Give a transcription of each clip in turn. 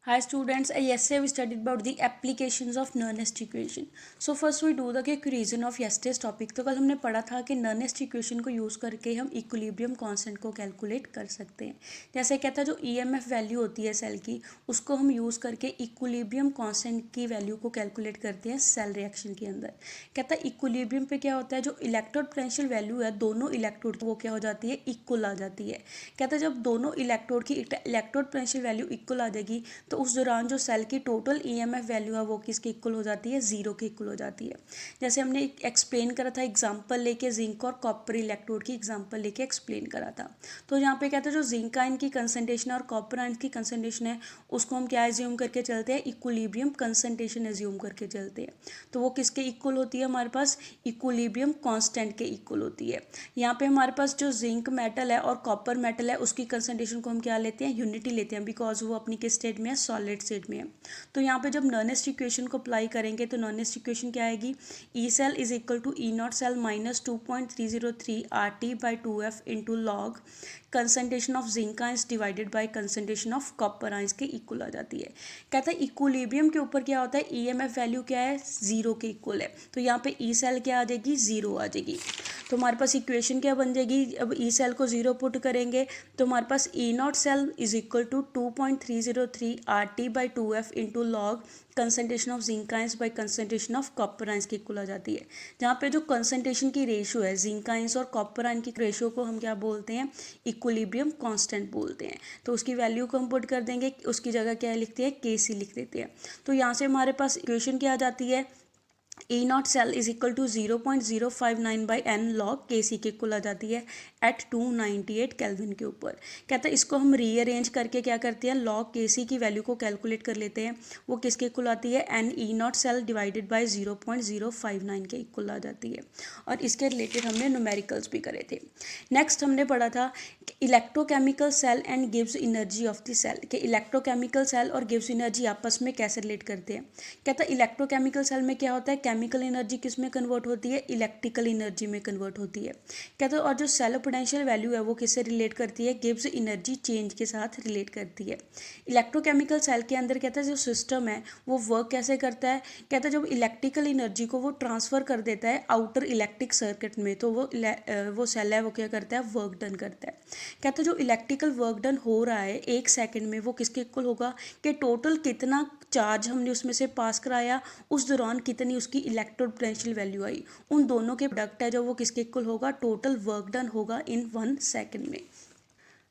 Hi students, yesterday we studied about the applications of Nernst equation. So first we do the quick revision of yesterday's topic. तो कल हमने पढ़ा था कि Nernst equation को use करके हम इक्विलिब्रियम कांस्टेंट को कैलकुलेट कर सकते हैं. जैसे कहता है जो EMF वैल्यू होती है सेल की, उसको हम यूज़ करके इक्विलिब्रियम कांस्टेंट की वैल्यू को कैलकुलेट करते हैं सेल रिएक्शन के अंदर. कहता है इक्विलिब्रियम पे क्या होता है, जो इलेक्ट्रोड पोटेंशियल वैल्यू है दोनों इलेक्ट्रोड वो क्या हो जाती है, इक्वल आ जाती है. कहता है जब दोनों इलेक्ट्रोड की इलेक्ट्रोड पोटेंशियल वैल्यू इक्वल आ जाएगी तो उस दौरान जो सेल की टोटल ईएमएफ वैल्यू है वो किसके इक्वल हो जाती है, जीरो के इक्वल हो जाती है. जैसे हमने एक्सप्लेन करा था एग्जांपल लेके जिंक और कॉपर इलेक्ट्रोड की एग्जांपल लेके एक्सप्लेन करा था. तो यहाँ पे कहते हैं जो जिंक आयन की कंसंट्रेशन और कॉपर आयन की कंसंट्रेशन है उसको हम क्या एज्यूम करके चलते हैं, इक्विलिब्रियम कंसंट्रेशन एज्यूम करके चलते हैं. तो वो किसके इक्वल होती है, हमारे पास इक्विलिब्रियम कांस्टेंट के इक्वल होती है. यहाँ पे हमारे पास जो जिंक मेटल है और कॉपर मेटल है उसकी कंसंट्रेशन को हम क्या लेते हैं, यूनिटी लेते हैं, बिकॉज वो अपनी किस स्टेट में है, सॉलिड स्टेट में है. तो यहाँ पे जब नर्नेस्ट इक्वेशन को अप्लाई करेंगे तो नर्नेस्ट इक्वेशन क्या आएगी, E cell is equal to E naught cell minus 2.303 RT/2F into log concentration of zinc ions divided by concentration of copper ions के इक्वल आ जाती है. कहता है इक्विलिब्रियम के ऊपर क्या होता है, ईएमएफ वैल्यू क्या है, जीरो के इक्वल है. तो यहाँ पे ई सेल क्या आ जाएगी, जीरो आ जाएगी. तो हमारे पास इक्वेशन क्या बन जाएगी, अब ई सेल को जीरो पुट करेंगे तो हमारे पास E naught cell is equal to 2.303 RT/2F into log concentration of zinc ions by concentration of copper ions की इक्वल आ जाती है. जहाँ पे जो कंसंट्रेशन की रेशियो है जिंक आयंस और कॉपर आयन की रेशियो को हम क्या बोलते हैं, इक्विलिब्रियम कांस्टेंट बोलते हैं. तो उसकी वैल्यू को हम पुट कर देंगे, उसकी जगह क्या लिखते हैं, KC लिख देते हैं. तो यहाँ से हमारे पास इक्वेशन क्या आ जाती है, E naught cell is equal to 0.059/n log KC के इक्वल आ जाती है एट 298 केल्विन के ऊपर. कहता है इसको हम रीअरेंज करके क्या करते हैं, लॉग KC की वैल्यू को कैलकुलेट कर लेते हैं. वो किसके इक्वल आती है, n E naught cell divided by 0.059 के इक्वल आ जाती है. और इसके रिलेटेड हमने न्यूमेरिकल्स भी करे थे. नेक्स्ट हमने पढ़ा था इलेक्ट्रोकेमिकल सेल एंड गिव्स एनर्जी ऑफ द सेल, के इलेक्ट्रोकेमिकल सेल और गिव्स एनर्जी आपस में कैसे रिलेट करते हैं. कहता है इलेक्ट्रोकेमिकल सेल में क्या होता है, केमिकल एनर्जी किस में कन्वर्ट होती है, इलेक्ट्रिकल एनर्जी में कन्वर्ट होती है. कहते हैं और जो सेल पोटेंशियल वैल्यू है वो किससे रिलेट करती है, गिव्स एनर्जी चेंज के साथ रिलेट करती है. इलेक्ट्रोकेमिकल सेल के अंदर कहता है जो सिस्टम है वो वर्क कैसे करता है, कहता है जब इलेक्ट्रिकल एनर्जी को वो ट्रांसफर कर देता है आउटर इलेक्ट्रिक सर्किट में तो वो सेल है वो क्या करता है, वर्क डन करता है. कहते हैं जो इलेक्ट्रिकल वर्क डन हो रहा है 1 सेकंड में वो किसके इक्वल होगा, कि टोटल कितना चार्ज हमने उसमें से पास कराया उस दौरान कितनी उसकी इलेक्ट्रोड पोटेंशियल वैल्यू आई, उन दोनों के प्रोडक्ट है जो वो किसके इक्वल होगा, टोटल वर्क डन होगा इन 1 सेकंड में.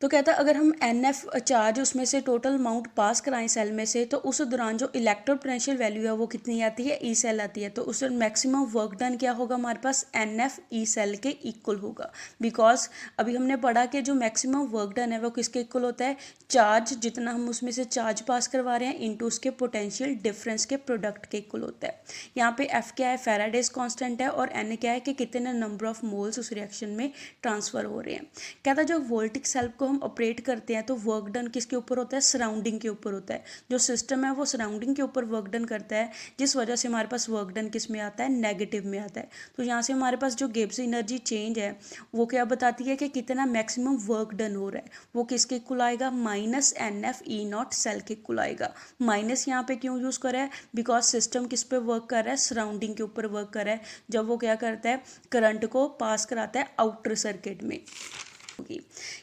तो कहता है अगर हम NF चार्ज उसमें से टोटल अमाउंट पास कराएं सेल में से तो उस दौरान जो इलेक्ट्रोड पोटेंशियल वैल्यू है वो कितनी आती है, ई सेल आती है. तो उस मैक्सिमम वर्क डन क्या होगा हमारे पास, NF ई सेल के इक्वल होगा. बिकॉज अभी हमने पढ़ा कि जो मैक्सिमम वर्क डन है वो किसके इक्वल होता है, चार्ज जितना हम उसमें से चार्ज पास करवा रहे हैं इनटू उसके पोटेंशियल डिफरेंस के प्रोडक्ट के इक्वल होता है. यहाँ पे F क्या है, फैराडेज कांस्टेंट है, और N क्या है कि कितने नंबर ऑफ मोल्स उस रिएक्शन में ट्रांसफर हो रहे हैं. कहता है जो वोल्टिक सेल को हम ऑपरेट करते हैं तो वर्क डन किसके ऊपर होता है, सराउंडिंग के ऊपर होता है. जो सिस्टम है वो सराउंडिंग के ऊपर वर्क डन करता है जिस वजह से हमारे पास वर्क डन किस में आता है, नेगेटिव में आता है. तो यहाँ से हमारे पास जो गिब्स एनर्जी चेंज है वो क्या बताती है कि कितना मैक्सिमम वर्क डन हो रहा है, वो किसके इक्वल आएगा, -NF ई नॉट सेल के इक्वल आएगा. माइनस यहाँ पे क्यों यूज़ करा है, बिकॉज सिस्टम किस पे वर्क कर रहा है, सराउंडिंग के ऊपर वर्क कर रहा है. जब वो क्या करता है, करंट को पास कराता है आउटर सर्किट में होगी.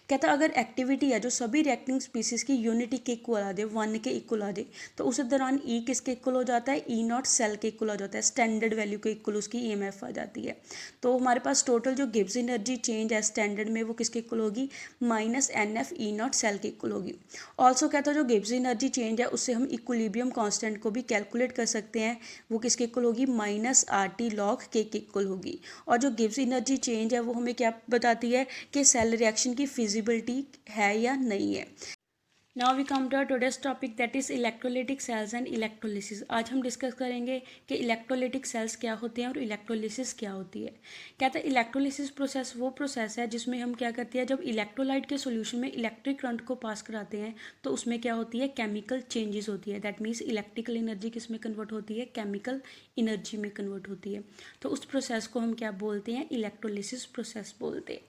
कहता है अगर एक्टिविटी है जो सभी रिएक्टिंग स्पीसीज की यूनिटी के इक्वल आ जाए, 1 के इक्वल आ जाए, तो उस दौरान ई किसके इक्वल हो जाता है, ई नॉट सेल के इक्वल हो जाता है, स्टैंडर्ड वैल्यू के इक्वल उसकी EMF आ जाती है. तो हमारे पास टोटल जो गिब्स एनर्जी चेंज है स्टैंडर्ड में वो किसके इक्वल होगी, -NF ई नॉट सेल के इक्वल होगी. ऑल्सो कहता है जो गिब्स एनर्जी चेंज है उससे हम इक्विलिब्रियम कांस्टेंट को भी कैलकुलेट कर सकते हैं, वो किसके इक्वल होगी, -RT log K के इक्वल होगी. और जो गिब्स एनर्जी चेंज है वो हमें क्या बताती है कि सेल रिएक्शन की फिजिबिलिटी है या नहीं है. Now we come to today's topic that is electrolytic cells and electrolysis. आज हम डिस्कस करेंगे कि इलेक्ट्रोलिटिक सेल्स क्या होते हैं और इलेक्ट्रोलिसिस क्या होती है. कहते हैं इलेक्ट्रोलिसिस प्रोसेस वो प्रोसेस है जिसमें हम क्या करते हैं, जब इलेक्ट्रोलाइट के सोल्यूशन में इलेक्ट्रिक करंट को पास कराते हैं तो उसमें क्या होती है, केमिकल चेंजेस होती है. दैट मीन्स इलेक्ट्रिकल एनर्जी किस में कन्वर्ट होती है, केमिकल एनर्जी में कन्वर्ट होती है. तो उस प्रोसेस को हम क्या बोलते हैं, इलेक्ट्रोलिसिस प्रोसेस बोलते हैं.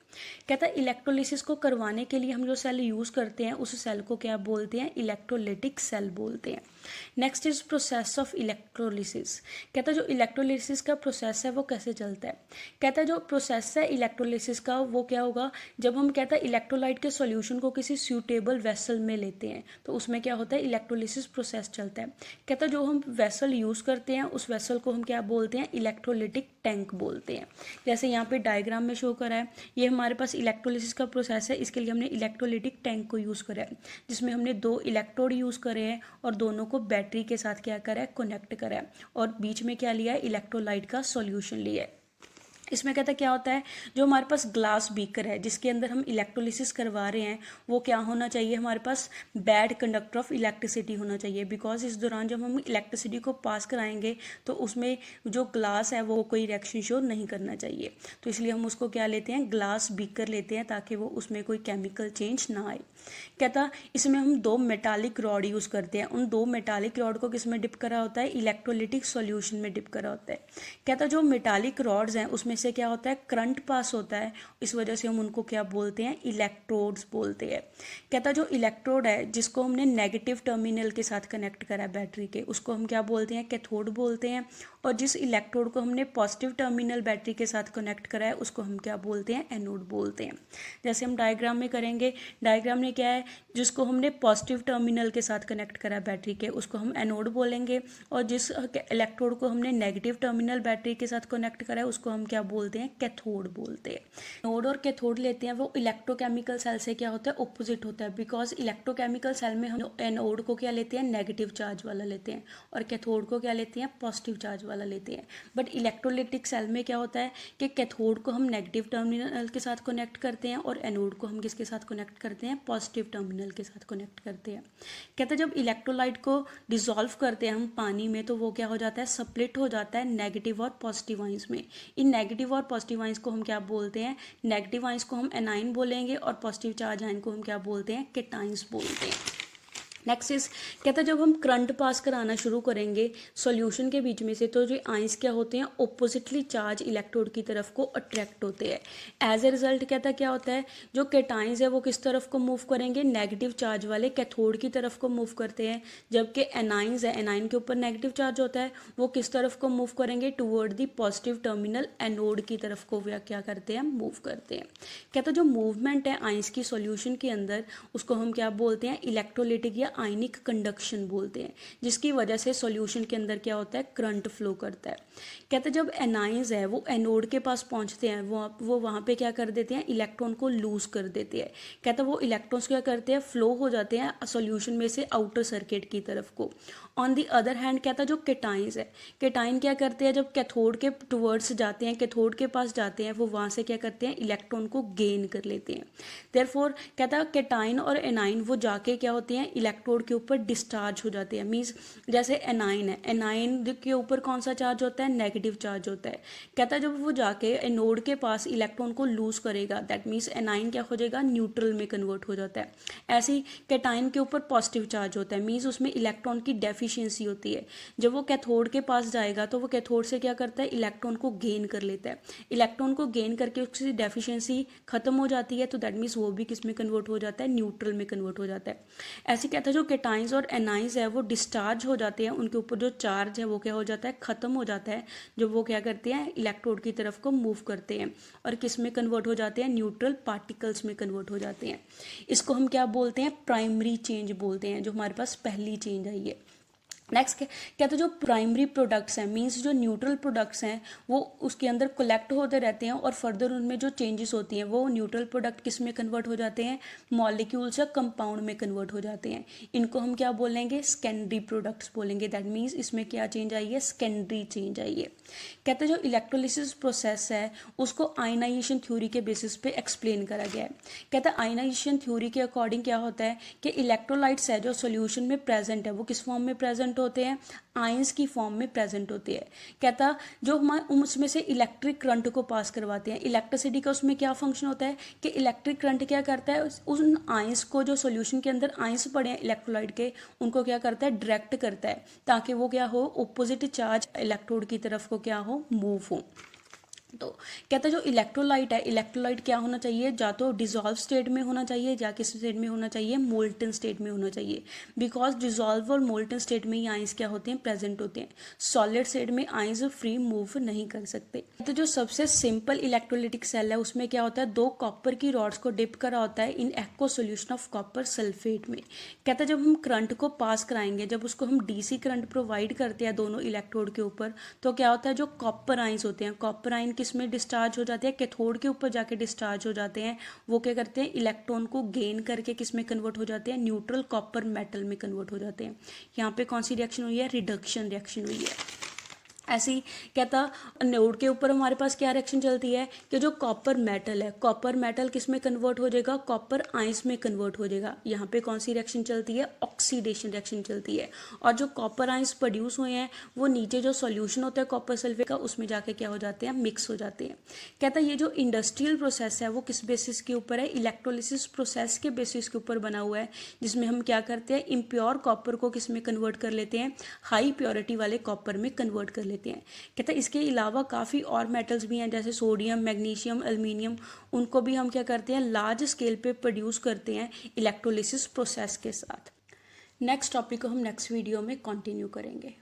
कहता है इलेक्ट्रोलिसिस को करवाने के लिए हम जो सेल यूज़ करते हैं उस सेल को क्या क्या बोलते हैं, इलेक्ट्रोलिटिक सेल बोलते हैं। Next is process of electrolysis. कहता है जो इलेक्ट्रोलिसिस का प्रोसेस है वो कैसे चलता है। कहता है जो प्रोसेस है इलेक्ट्रोलिसिस का वो क्या होगा, जब हम कहता है इलेक्ट्रोलाइट के सॉल्यूशन को किसी सूटेबल वेसल में लेते हैं तो उसमें क्या होता है, इलेक्ट्रोलिसिस प्रोसेस चलता है। कहता है जो हम वेसल यूज़ करते हैं उस वेसल को हम क्या बोलते हैं, इलेक्ट्रोलिटिक टैंक बोलते हैं। जैसे यहाँ पे डायग्राम में शो करा है, ये हमारे पास इलेक्ट्रोलिसिस का प्रोसेस है, इसके लिए हमने इलेक्ट्रोलिटिक टैंक को यूज़ करा है, जिसमें हमने 2 इलेक्ट्रोड यूज़ करे हैं और दोनों को बैटरी के साथ क्या करा है, कनेक्ट करा है, और बीच में क्या लिया है, इलेक्ट्रोलाइट का सॉल्यूशन लिया है। इसमें कहता क्या होता है, जो हमारे पास ग्लास बीकर है जिसके अंदर हम इलेक्ट्रोलिसिस करवा रहे हैं वो क्या होना चाहिए, हमारे पास बैड कंडक्टर ऑफ इलेक्ट्रिसिटी होना चाहिए, बिकॉज इस दौरान जब हम इलेक्ट्रिसिटी को पास कराएंगे तो उसमें जो ग्लास है वो कोई रिएक्शन शो नहीं करना चाहिए, तो इसलिए हम उसको क्या लेते हैं, ग्लास बीकर लेते हैं, ताकि वो उसमें कोई केमिकल चेंज ना आए। कहता इसमें हम 2 मेटालिक रॉड यूज़ करते हैं, उन 2 मेटालिक रॉड को किस में डिप करा होता है, इलेक्ट्रोलिटिक सॉल्यूशन में डिप करा होता है। कहता जो मेटालिक रॉड्स हैं उसमें से क्या होता है, करंट पास होता है, इस वजह से हम उनको क्या बोलते हैं, इलेक्ट्रोड्स बोलते हैं। कहता जो इलेक्ट्रोड है जिसको हमने नेगेटिव टर्मिनल के साथ कनेक्ट करा है बैटरी के, उसको हम क्या बोलते हैं, कैथोड बोलते हैं, और जिस इलेक्ट्रोड को हमने पॉजिटिव टर्मिनल बैटरी के साथ कनेक्ट करा है उसको हम क्या बोलते हैं, एनोड बोलते हैं। जैसे हम डायग्राम में करेंगे, डायग्राम में क्या है, जिसको हमने पॉजिटिव टर्मिनल के साथ कनेक्ट करा है बैटरी के उसको हम एनोड बोलेंगे, और जिस इलेक्ट्रोड को हमने नेगेटिव टर्मिनल बैटरी के साथ कनेक्ट करा है उसको हम क्या बोलते हैं, कैथोड बोलते हैं। एनोड और कैथोड लेते हैं वो इलेक्ट्रोकेमिकल सेल से क्या होता है, ऑपोजिट होता है, बिकॉज इलेक्ट्रोकेमिकल सेल में हम एनोड को क्या लेते हैं, नेगेटिव चार्ज वाला लेते हैं, और कैथोड को क्या लेते हैं, पॉजिटिव चार्ज वाला लेते हैं। बट इलेक्ट्रोलिटिक सेल में क्या होता है कि कैथोड को हम नेगेटिव टर्मिनल के साथ कनेक्ट करते हैं और एनोड को हम किसके साथ कनेक्ट करते हैं, पॉजिटिव टर्मिनल के साथ कनेक्ट करते हैं। कहते हैं जब इलेक्ट्रोलाइट को डिसॉल्व करते हैं हम पानी में तो वो क्या हो जाता है, स्प्लिट हो जाता है नेगेटिव और पॉजिटिव आइंस में। इन नेगेटिव और पॉजिटिव आइंस को हम क्या बोलते हैं, नेगेटिव आइंस को हम एनाइन बोलेंगे और पॉजिटिव चार्ज आयन को हम क्या बोलते हैं, केटाइंस बोलते हैं। नेक्स्ट इज कहता है जब हम करंट पास कराना शुरू करेंगे सॉल्यूशन के बीच में से तो जो आइंस क्या होते हैं, ऑपोजिटली चार्ज इलेक्ट्रोड की तरफ को अट्रैक्ट होते हैं। एज ए रिजल्ट कहता क्या होता है, जो केटाइंस है वो किस तरफ को मूव करेंगे, नेगेटिव चार्ज वाले कैथोड की तरफ को मूव करते हैं, जबकि एनाइंस है, एनाइन के ऊपर नेगेटिव चार्ज होता है, वो किस तरफ को मूव करेंगे, toward the positive terminal anode की तरफ को वे क्या करते हैं, मूव करते हैं। कहता जो मूवमेंट है आइंस की सॉल्यूशन के अंदर उसको हम क्या बोलते हैं, इलेक्ट्रोलिटिक या आयनिक कंडक्शन बोलते हैं, जिसकी वजह से सॉल्यूशन के अंदर क्या होता है, करंट फ्लो करता है। कहते हैं जब एनाइंस है वो एनोड के पास पहुंचते हैं वो वहाँ पे क्या कर देते हैं, इलेक्ट्रॉन को लूज कर देते हैं। कहते हैं वो इलेक्ट्रॉन्स क्या करते हैं, फ्लो हो जाते हैं सॉल्यूशन में से आउटर सर्किट की तरफ को। ऑन दी अदर हैंड कहता है जो केटाइंस है, केटाइन क्या करते हैं, जब कैथोड के टुवर्ड्स जाते हैं, कैथोड के पास जाते हैं, वो वहाँ से क्या करते हैं, इलेक्ट्रॉन को गेन कर लेते हैं। देयरफॉर कहता है केटाइन और एनाइन वो जाके क्या होते हैं, इलेक्ट्रोड के ऊपर डिस्चार्ज हो जाते हैं। मीन्स जैसे एनाइन है, एनाइन के ऊपर कौन सा चार्ज होता है, नेगेटिव चार्ज होता है। कहता है जब वो जाके एनोड के पास इलेक्ट्रॉन को लूज करेगा दैट मीन्स एनाइन क्या हो जाएगा, न्यूट्रल में कन्वर्ट हो जाता है। ऐसे ही केटाइन के ऊपर पॉजिटिव चार्ज होता है, मीन्स उसमें इलेक्ट्रॉन की डेफिशिएंसी होती है। जब वो कैथोड के पास जाएगा तो वो कैथोड से क्या करता है, इलेक्ट्रॉन को गेन कर लेता है। इलेक्ट्रॉन को गेन करके उसकी डेफिशिएंसी खत्म हो जाती है, तो दैट मीन्स वो भी किस में कन्वर्ट हो जाता है, न्यूट्रल में कन्वर्ट हो जाता है। ऐसे कहता है जो केटाइंस और एनाइंस है वो डिस्चार्ज हो जाते हैं, उनके ऊपर जो चार्ज है वो क्या हो जाता है, खत्म हो जाता है, जब वो क्या करते हैं, इलेक्ट्रोड की तरफ को मूव करते हैं और किस में कन्वर्ट हो जाते हैं, न्यूट्रल पार्टिकल्स में कन्वर्ट हो जाते हैं। इसको हम क्या बोलते हैं, प्राइमरी चेंज बोलते हैं, जो हमारे पास पहली चेंज आई है। नेक्स्ट कहते हैं जो प्राइमरी प्रोडक्ट्स हैं, मींस जो न्यूट्रल प्रोडक्ट्स हैं वो उसके अंदर कलेक्ट होते रहते हैं और फर्दर उनमें जो चेंजेस होती हैं वो न्यूट्रल प्रोडक्ट किस में कन्वर्ट हो जाते हैं, मॉलिक्यूल्स या कंपाउंड में कन्वर्ट हो जाते हैं। इनको हम क्या बोलेंगे, सेकेंडरी प्रोडक्ट्स बोलेंगे। दैट मीन्स इसमें क्या चेंज आई है, सेकेंडरी चेंज आई है। कहते हैं जो इलेक्ट्रोलिसिस प्रोसेस है उसको आयनाइजेशन थ्योरी के बेसिस पे एक्सप्लेन करा गया है। कहता है आयनाइजेशन थ्योरी के अकॉर्डिंग क्या होता है कि इलेक्ट्रोलाइट्स है जो सोल्यूशन में प्रेजेंट है वो किस फॉर्म में प्रेजेंट होते हैं, आयंस की फॉर्म में प्रेजेंट होते हैं। कहता जो हम उसमें से इलेक्ट्रिक करंट को पास करवाते हैं, इलेक्ट्रिसिटी का उसमें क्या फंक्शन होता है कि इलेक्ट्रिक करंट क्या करता है, उन आयंस को जो सॉल्यूशन के अंदर आयंस पड़े हैं इलेक्ट्रोलाइट के उनको क्या करता है, डायरेक्ट करता है, ताकि वो क्या हो, ऑपोजिट चार्ज इलेक्ट्रोड की तरफ को क्या हो, मूव हो। तो कहता है जो इलेक्ट्रोलाइट है, इलेक्ट्रोलाइट क्या होना चाहिए, या तो डिजॉल्व स्टेट में होना चाहिए या किस स्टेट में होना चाहिए, मोल्टन स्टेट में होना चाहिए। बिकॉज डिजॉल्व और मोल्टन स्टेट में ही आइंस क्या होते हैं, प्रेजेंट होते हैं। सॉलिड स्टेट में आइंस फ्री मूव नहीं कर सकते। तो जो सबसे सिंपल इलेक्ट्रोलिटिक सेल है उसमें क्या होता है, 2 कॉपर की रॉड्स को डिप करा होता है in aqua solution of copper sulphate में। कहता है जब हम करंट को पास कराएंगे, जब उसको हम डीसी करंट प्रोवाइड करते हैं दोनों इलेक्ट्रोड के ऊपर, तो क्या होता है जो कॉपर आइंस होते हैं, कॉपर आइन किसमें डिस्चार्ज हो जाते हैं, कैथोड के ऊपर जाके डिस्चार्ज हो जाते हैं। वो क्या करते हैं, इलेक्ट्रॉन को गेन करके किसमें कन्वर्ट हो जाते हैं, न्यूट्रल कॉपर मेटल में कन्वर्ट हो जाते हैं। यहाँ पे कौन सी रिएक्शन हुई है, रिडक्शन रिएक्शन हुई है। ऐसे ही कहता एनोड के ऊपर हमारे पास क्या रिएक्शन चलती है कि जो कॉपर मेटल है, कॉपर मेटल किस में कन्वर्ट हो जाएगा, कॉपर आइंस में कन्वर्ट हो जाएगा। यहाँ पे कौन सी रिएक्शन चलती है, ऑक्सीडेशन रिएक्शन चलती है। और जो कॉपर आइंस प्रोड्यूस हुए हैं वो नीचे जो सॉल्यूशन होता है कॉपर सल्फेट का, उसमें जाके क्या हो जाते हैं, मिक्स हो जाते हैं। कहता है ये जो इंडस्ट्रियल प्रोसेस है वो किस बेसिस के ऊपर है, इलेक्ट्रोलिसिस प्रोसेस के बेसिस के ऊपर बना हुआ है, जिसमें हम क्या करते हैं, इम्प्योर कॉपर को किस में कन्वर्ट कर लेते हैं, हाई प्योरिटी वाले कॉपर में कन्वर्ट कर लेते हैं। कहता है इसके अलावा काफ़ी और मेटल्स भी हैं जैसे सोडियम, मैग्नीशियम, एल्युमिनियम, उनको भी हम क्या करते हैं, लार्ज स्केल पे प्रोड्यूस करते हैं इलेक्ट्रोलिसिस प्रोसेस के साथ। नेक्स्ट टॉपिक को हम नेक्स्ट वीडियो में कंटिन्यू करेंगे।